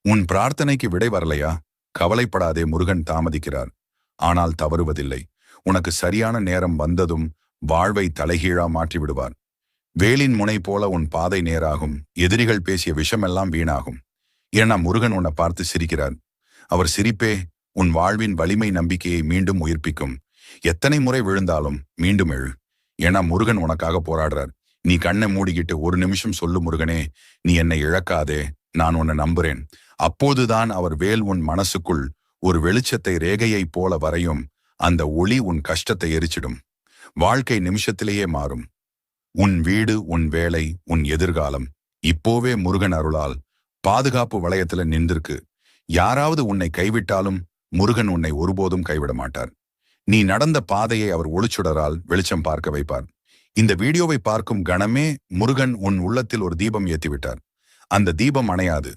உன் பிரார்த்தனைக்கு விடை வரலையா? கவலைப்படாதே, முருகன் தாமதிக்கிறார். ஆனால் தவறுவதில்லை. உனக்கு சரியான நேரம் வந்ததும் வாழ்வை தலைகீழா மாற்றி விடுவார். வேலின் முனை போல உன் பாதை நேராகும். எதிரிகள் பேசிய விஷமெல்லாம் வீணாகும். ஏன்னா முருகன் உன்னை பார்த்து சிரிக்கிறார். அவர் சிரிப்பே உன் வாழ்வின் வலிமை நம்பிக்கையை மீண்டும் உயிர்ப்பிக்கும். எத்தனை முறை விழுந்தாலும் மீண்டும் எழு. ஏன்னா முருகன் உனக்காக போராடுறார். நீ கண்ணை மூடிக்கிட்டு ஒரு நிமிஷம் சொல்லு, முருகனே, நீ என்னை இழக்காதே, நான் உன்னை நம்புறேன். அப்போதுதான் அவர் வேல் உன் மனசுக்குள் ஒரு வெளிச்சத்தை ரேகையைப் போல வரையும். அந்த ஒளி உன் கஷ்டத்தை எரிச்சிடும். வாழ்க்கை நிமிஷத்திலேயே மாறும். உன் வீடு, உன் வேலை, உன் எதிர்காலம் இப்போவே முருகன் அருளால் பாதுகாப்பு வளையத்துல நின்றிருக்கு. யாராவது உன்னை கைவிட்டாலும் முருகன் உன்னை ஒருபோதும் கைவிட மாட்டார். நீ நடந்த பாதையை அவர் ஒளிச்சுடரால் வெளிச்சம் பார்க்க வைப்பார். இந்த வீடியோவை பார்க்கும் கணமே முருகன் உன் உள்ளத்தில் ஒரு தீபம் ஏற்றிவிட்டார். அந்த தீபம் அணையாது.